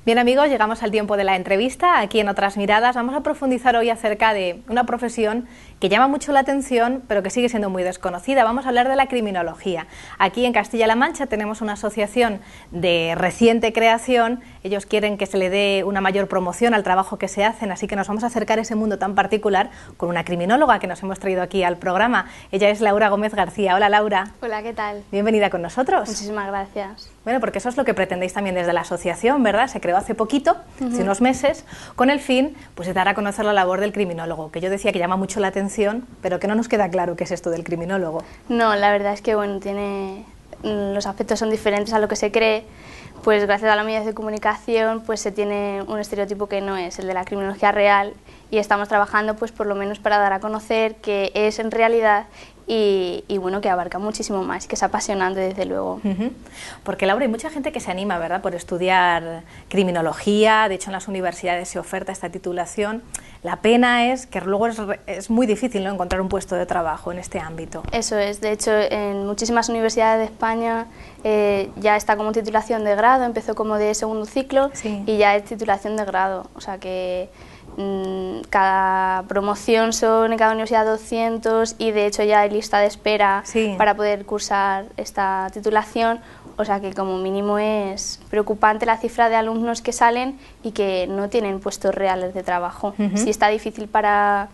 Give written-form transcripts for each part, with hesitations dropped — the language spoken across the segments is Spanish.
Bien amigos, llegamos al tiempo de la entrevista. Aquí en Otras Miradas vamos a profundizar hoy acerca de una profesión que llama mucho la atención, pero que sigue siendo muy desconocida. Vamos a hablar de la criminología. Aquí en Castilla-La Mancha tenemos una asociación de reciente creación. Ellos quieren que se le dé una mayor promoción al trabajo que se hacen, así que nos vamos a acercar a ese mundo tan particular con una criminóloga que nos hemos traído aquí al programa. Ella es Laura Gómez García. Hola Laura. Hola, ¿qué tal? Bienvenida con nosotros. Muchísimas gracias. Bueno, porque eso es lo que pretendéis también desde la asociación, ¿verdad? Se creó hace poquito, hace unos meses, con el fin pues, de dar a conocer la labor del criminólogo, que yo decía que llama mucho la atención, pero que no nos queda claro qué es esto del criminólogo. No, la verdad es que bueno, los aspectos son diferentes a lo que se cree. Pues gracias a los medios de comunicación pues se tiene un estereotipo que no es el de la criminología real, y estamos trabajando pues por lo menos para dar a conocer que es en realidad y bueno, que abarca muchísimo más, que es apasionante desde luego. Porque Laura, hay mucha gente que se anima, ¿verdad?, por estudiar criminología. De hecho en las universidades se oferta esta titulación. La pena es que luego es muy difícil, ¿no?, encontrar un puesto de trabajo en este ámbito. Eso es, de hecho en muchísimas universidades de España ya está como titulación de grado, empezó como de segundo ciclo, sí, y ya es titulación de grado, o sea que cada promoción son en cada universidad 200 y de hecho ya hay lista de espera, sí, para poder cursar esta titulación, o sea que como mínimo es preocupante la cifra de alumnos que salen y que no tienen puestos reales de trabajo. Sí está difícil para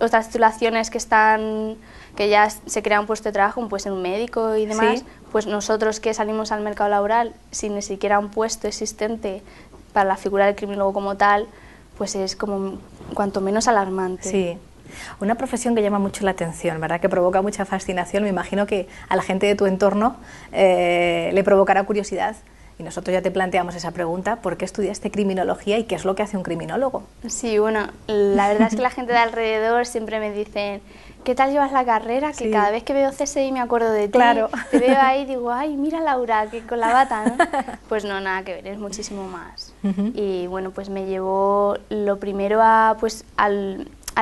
otras titulaciones que ya se crea un puesto de trabajo, pues en un médico y demás, sí, pues nosotros que salimos al mercado laboral sin ni siquiera un puesto existente para la figura del criminólogo como tal, pues es como cuanto menos alarmante. Sí, una profesión que llama mucho la atención, ¿verdad?, que provoca mucha fascinación. Me imagino que a la gente de tu entorno le provocará curiosidad. Y nosotros ya te planteamos esa pregunta: ¿por qué estudiaste criminología y qué es lo que hace un criminólogo? Sí, bueno, la verdad es que la gente de alrededor siempre me dicen: ¿qué tal llevas la carrera? Que sí, cada vez que veo CSI me acuerdo de ti, claro, te veo ahí y digo, ay, mira Laura, que con la bata, ¿no? Pues no, nada que ver, es muchísimo más. Y bueno, pues me llevó lo primero a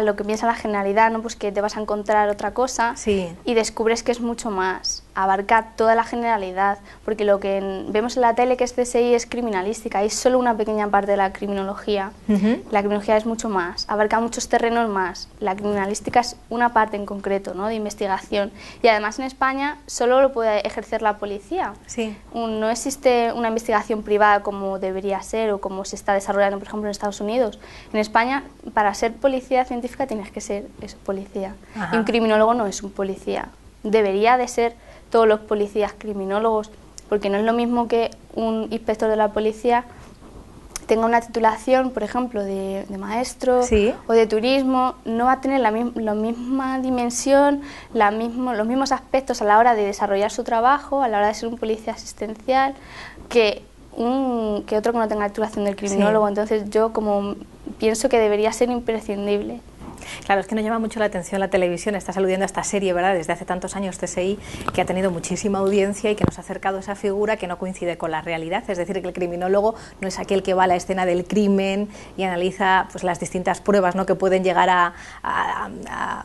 lo que piensa la generalidad, ¿no? Pues que te vas a encontrar otra cosa, sí, y descubres que es mucho más, abarca toda la generalidad, porque lo que vemos en la tele que es CSI es criminalística, es solo una pequeña parte de la criminología. La criminología es mucho más, abarca muchos terrenos más, la criminalística es una parte en concreto, ¿no?, de investigación, y además en España solo lo puede ejercer la policía. Sí. No existe una investigación privada como debería ser o como se está desarrollando, por ejemplo, en Estados Unidos. En España, para ser policía científica tienes que ser policía. Ajá. Y un criminólogo no es un policía. Debería de ser todos los policías criminólogos, porque no es lo mismo que un inspector de la policía tenga una titulación, por ejemplo, de maestro, sí, o de turismo, no va a tener la misma dimensión, los mismos aspectos a la hora de desarrollar su trabajo, a la hora de ser un policía asistencial, que otro que no tenga la titulación del criminólogo. Sí. Entonces yo como pienso que debería ser imprescindible. Claro, es que nos llama mucho la atención la televisión. Estás aludiendo a esta serie, ¿verdad?, desde hace tantos años, CSI, que ha tenido muchísima audiencia y que nos ha acercado esa figura que no coincide con la realidad. Es decir, que el criminólogo no es aquel que va a la escena del crimen y analiza pues, las distintas pruebas, ¿no?, que pueden llegar a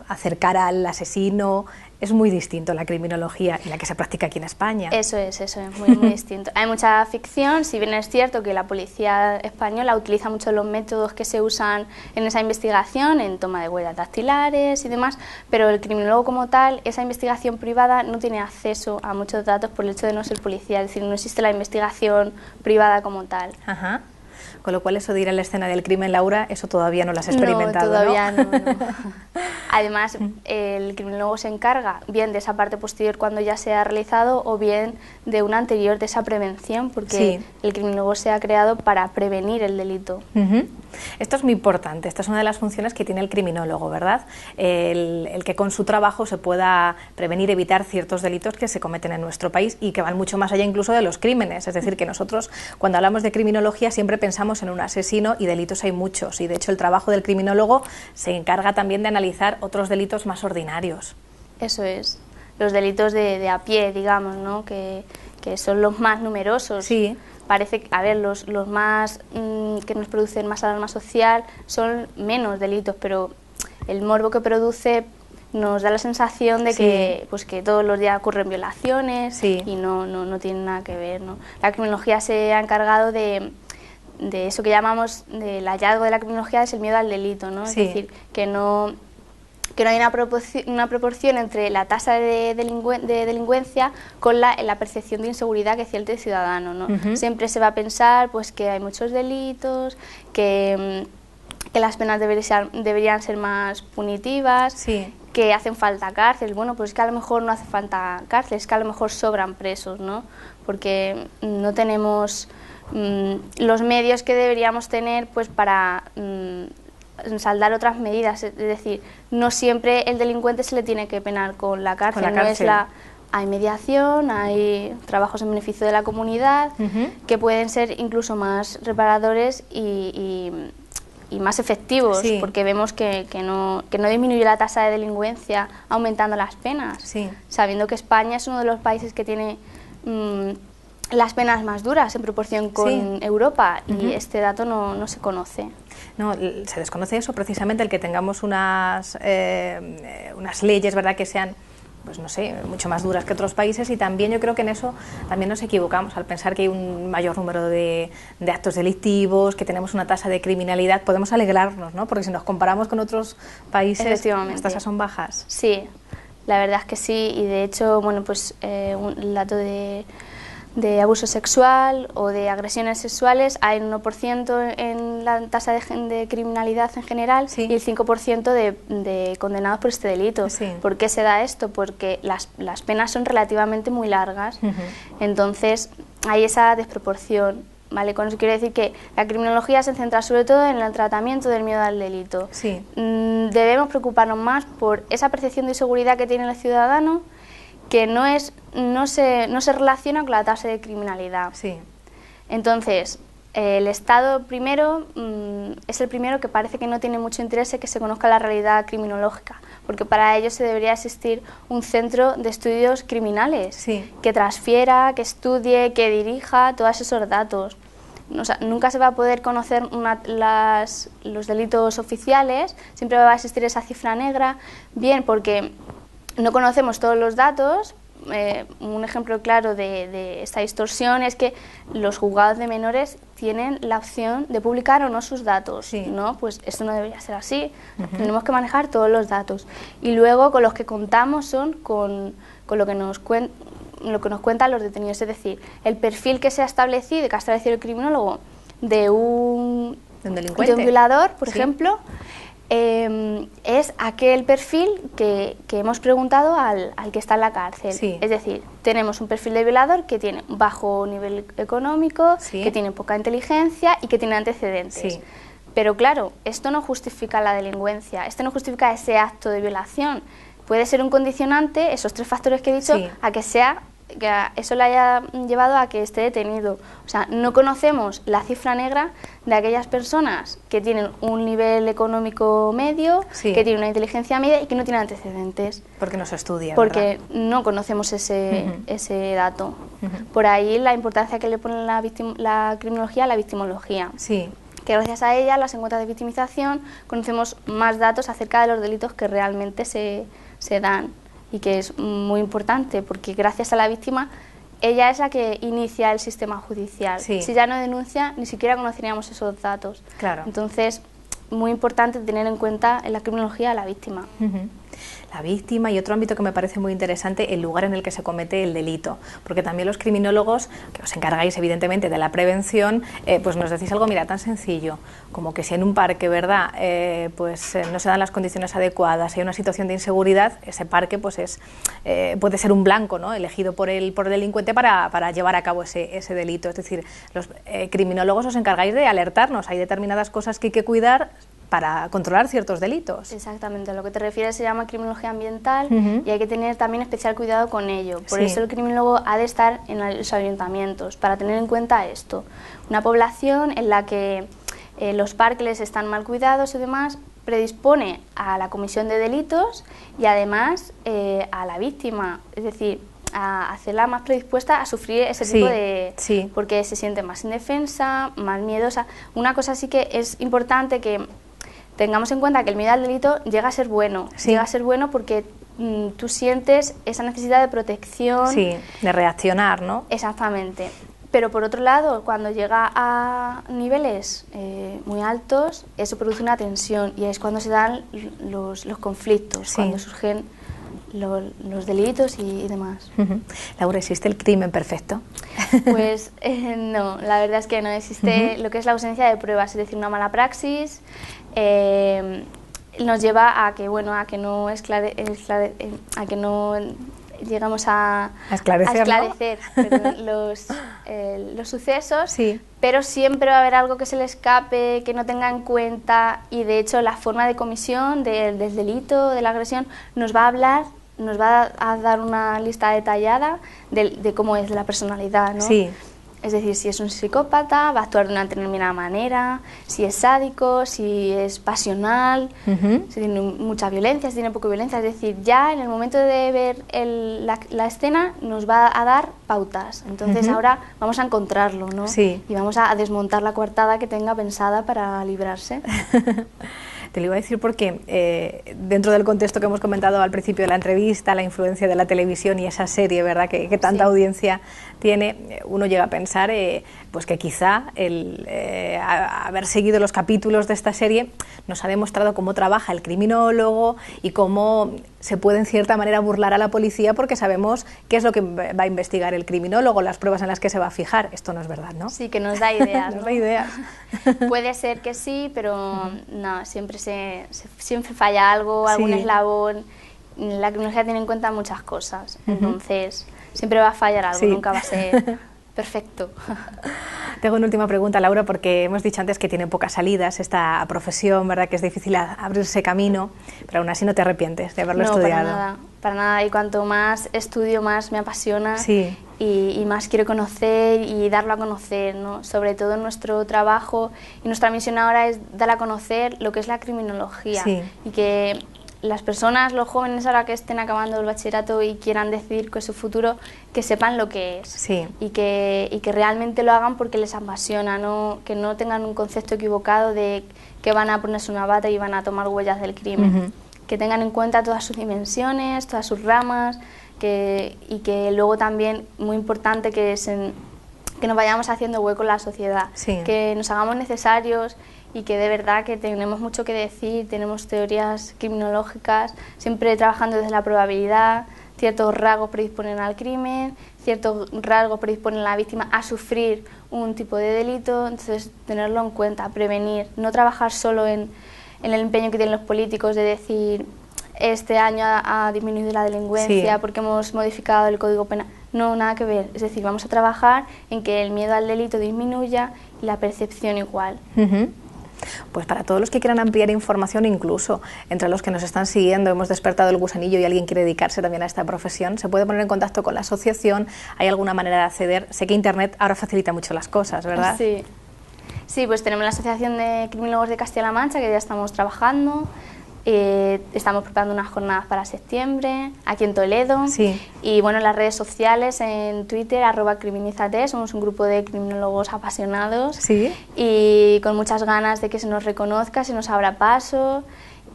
acercar al asesino. Es muy distinto la criminología y la que se practica aquí en España. Eso es muy, muy distinto. Hay mucha ficción, si bien es cierto que la policía española utiliza mucho los métodos que se usan en esa investigación, en toma de huellas dactilares y demás, pero el criminólogo como tal, esa investigación privada no tiene acceso a muchos datos por el hecho de no ser policía, es decir, no existe la investigación privada como tal. Ajá. Con lo cual eso de ir a la escena del crimen, Laura, eso todavía no lo has experimentado, ¿no? Todavía no. Además, el criminólogo se encarga bien de esa parte posterior cuando ya se ha realizado o bien de una anterior, de esa prevención, porque sí, el criminólogo se ha creado para prevenir el delito. Esto es muy importante, esta es una de las funciones que tiene el criminólogo, ¿verdad? El que con su trabajo se pueda prevenir, evitar ciertos delitos que se cometen en nuestro país y que van mucho más allá incluso de los crímenes. Es decir, que nosotros cuando hablamos de criminología siempre pensamos en un asesino y delitos hay muchos, y de hecho el trabajo del criminólogo se encarga también de analizar otros delitos más ordinarios. Eso es, los delitos de a pie, digamos, ¿no?, que son los más numerosos. Sí. Parece, a ver, los más que nos producen más alarma social son menos delitos, pero el morbo que produce nos da la sensación de que, pues, que todos los días ocurren violaciones y no tiene nada que ver, ¿no? La criminología se ha encargado de de eso que llamamos del hallazgo de la criminología es el miedo al delito, ¿no? Sí. Es decir, que no hay una proporción entre la tasa de delincuencia con la percepción de inseguridad que siente el ciudadano, ¿no? Siempre se va a pensar pues que hay muchos delitos, que las penas deberían ser más punitivas, sí, que hacen falta cárceles. Bueno, pues es que a lo mejor no hace falta cárceles, es que a lo mejor sobran presos, ¿no? Porque no tenemos los medios que deberíamos tener pues para saldar otras medidas. Es decir, no siempre el delincuente se le tiene que penar con la cárcel. Hay mediación, hay trabajos en beneficio de la comunidad que pueden ser incluso más reparadores y más efectivos, sí, porque vemos que no disminuye la tasa de delincuencia aumentando las penas, sí, sabiendo que España es uno de los países que tiene las penas más duras en proporción con Europa, y este dato no se conoce. No, se desconoce eso, precisamente el que tengamos unas leyes, ¿verdad?, que sean, pues no sé, mucho más duras que otros países, y también yo creo que en eso también nos equivocamos al pensar que hay un mayor número de actos delictivos, que tenemos una tasa de criminalidad. Podemos alegrarnos, ¿no?, porque si nos comparamos con otros países las tasas son bajas. Sí, la verdad es que sí, y de hecho, bueno, pues el dato de abuso sexual o de agresiones sexuales hay un 1% en la tasa de criminalidad en general, y el 5% de condenados por este delito. ¿Por qué se da esto? Porque las penas son relativamente muy largas, entonces hay esa desproporción, ¿vale? Con eso quiero decir que la criminología se centra sobre todo en el tratamiento del miedo al delito. Debemos preocuparnos más por esa percepción de inseguridad que tiene el ciudadano, que no se relaciona con la tasa de criminalidad. Entonces, el Estado primero es el primero que parece que no tiene mucho interés en que se conozca la realidad criminológica, porque para ello se debería existir un centro de estudios criminales que transfiera, que estudie, que dirija todos esos datos. O sea, nunca se va a poder conocer los delitos oficiales, siempre va a existir esa cifra negra, bien porque no conocemos todos los datos. Un ejemplo claro de esta distorsión es que los juzgados de menores tienen la opción de publicar o no sus datos, ¿no? Pues esto no debería ser así, tenemos que manejar todos los datos. Y luego con los que contamos son con lo que nos cuentan los detenidos, es decir, el perfil que se ha establecido, que ha establecido el criminólogo de un violador, por ejemplo, es aquel perfil que hemos preguntado al que está en la cárcel. Es decir, tenemos un perfil de violador que tiene bajo nivel económico, que tiene poca inteligencia y que tiene antecedentes. Pero claro, esto no justifica la delincuencia, esto no justifica ese acto de violación. Puede ser un condicionante, esos tres factores que he dicho, a que eso le haya llevado a que esté detenido. O sea, no conocemos la cifra negra de aquellas personas que tienen un nivel económico medio, que tienen una inteligencia media y que no tienen antecedentes. Porque no se estudia, porque ¿verdad? No conocemos ese dato. Por ahí la importancia que le pone la criminología a la victimología. Que gracias a ella, las encuestas de victimización, conocemos más datos acerca de los delitos que realmente se dan. Y que es muy importante, porque gracias a la víctima, ella es la que inicia el sistema judicial. Si ya no denuncia, ni siquiera conoceríamos esos datos. Entonces, muy importante tener en cuenta en la criminología a la víctima. La víctima, y otro ámbito que me parece muy interesante, el lugar en el que se comete el delito, porque también los criminólogos, que os encargáis evidentemente de la prevención, pues nos decís algo, mira, tan sencillo como que si en un parque, ¿verdad?, no se dan las condiciones adecuadas, hay una situación de inseguridad, ese parque pues puede ser un blanco, ¿no?, elegido por el delincuente para llevar a cabo ese delito. Es decir, los criminólogos os encargáis de alertarnos, hay determinadas cosas que hay que cuidar para controlar ciertos delitos. Exactamente, a lo que te refieres se llama criminología ambiental, y hay que tener también especial cuidado con ello. Por eso el criminólogo ha de estar en los ayuntamientos, para tener en cuenta esto. Una población en la que los parques están mal cuidados y demás, predispone a la comisión de delitos y además a la víctima, es decir, a hacerla más predispuesta a sufrir ese tipo de... porque se siente más indefensa, más miedosa. Una cosa sí que es importante que tengamos en cuenta, que el miedo al delito llega a ser bueno, llega a ser bueno porque tú sientes esa necesidad de protección. De reaccionar, ¿no? Exactamente. Pero por otro lado, cuando llega a niveles muy altos, eso produce una tensión y es cuando se dan los conflictos, sí, cuando surgen los delitos y demás. Laura, ¿existe el crimen perfecto? Pues no, la verdad es que no existe lo que es la ausencia de pruebas, es decir, una mala praxis nos lleva a que, bueno, a que no llegamos a esclarecer los sucesos, sí, pero siempre va a haber algo que se le escape, que no tenga en cuenta, y de hecho la forma de comisión del delito, de la agresión, nos va a dar una lista detallada de cómo es la personalidad, ¿no? Sí. Es decir, si es un psicópata, va a actuar de una determinada manera, si es sádico, si es pasional, si tiene mucha violencia, si tiene poca violencia. Es decir, ya en el momento de ver la escena nos va a dar pautas. Entonces ahora vamos a encontrarlo, ¿no? Sí. Y vamos a desmontar la coartada que tenga pensada para librarse. Te lo iba a decir porque dentro del contexto que hemos comentado al principio de la entrevista, la influencia de la televisión y esa serie, ¿verdad?, que tanta audiencia tiene, uno llega a pensar pues que quizá el haber seguido los capítulos de esta serie nos ha demostrado cómo trabaja el criminólogo y cómo se puede en cierta manera burlar a la policía porque sabemos qué es lo que va a investigar el criminólogo, las pruebas en las que se va a fijar. Esto no es verdad, ¿no? Sí, que nos da ideas. Nos da ideas. Puede ser que sí, pero no, siempre falla algo, algún eslabón. La criminología tiene en cuenta muchas cosas, entonces siempre va a fallar algo, nunca va a ser perfecto. Tengo una última pregunta, Laura, porque hemos dicho antes que tiene pocas salidas esta profesión, ¿verdad?, que es difícil abrirse camino, pero aún así no te arrepientes de haberlo estudiado. No, para nada, y cuanto más estudio más me apasiona, sí, y más quiero conocer y darlo a conocer, ¿no? Sobre todo en nuestro trabajo, y nuestra misión ahora es dar a conocer lo que es la criminología, sí, y que las personas, los jóvenes ahora que estén acabando el bachillerato y quieran decidir con su futuro, que sepan lo que es, sí, y que realmente lo hagan porque les apasiona, ¿no? Que no tengan un concepto equivocado de que van a ponerse una bata y van a tomar huellas del crimen, que tengan en cuenta todas sus dimensiones, todas sus ramas, y que luego también, muy importante, que nos vayamos haciendo hueco en la sociedad, sí, que nos hagamos necesarios y que de verdad que tenemos mucho que decir, tenemos teorías criminológicas, siempre trabajando desde la probabilidad, ciertos rasgos predisponen al crimen, ciertos rasgos predisponen a la víctima a sufrir un tipo de delito, entonces tenerlo en cuenta, prevenir, no trabajar solo en el empeño que tienen los políticos de decir este año ha disminuido la delincuencia, sí, porque hemos modificado el Código Penal. No, nada que ver, es decir, vamos a trabajar en que el miedo al delito disminuya y la percepción igual. Pues para todos los que quieran ampliar información, incluso entre los que nos están siguiendo, hemos despertado el gusanillo y alguien quiere dedicarse también a esta profesión, se puede poner en contacto con la asociación. ¿Hay alguna manera de acceder? Sé que Internet ahora facilita mucho las cosas, ¿verdad? Sí, sí, pues tenemos la Asociación de Criminólogos de Castilla-La Mancha, que ya estamos trabajando. Estamos preparando unas jornadas para septiembre, aquí en Toledo, sí, y bueno, en las redes sociales, en Twitter, @criminizate, somos un grupo de criminólogos apasionados, sí, y con muchas ganas de que se nos reconozca, se nos abra paso,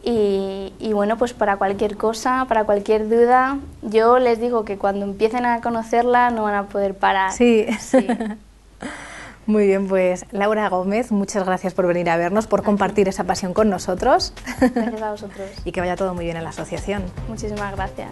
y bueno, pues para cualquier cosa, para cualquier duda, yo les digo que cuando empiecen a conocerla no van a poder parar. Sí, sí. Muy bien, pues Laura Gómez, muchas gracias por venir a vernos, por compartir esa pasión con nosotros. Gracias a vosotros. Y que vaya todo muy bien en la asociación. Muchísimas gracias.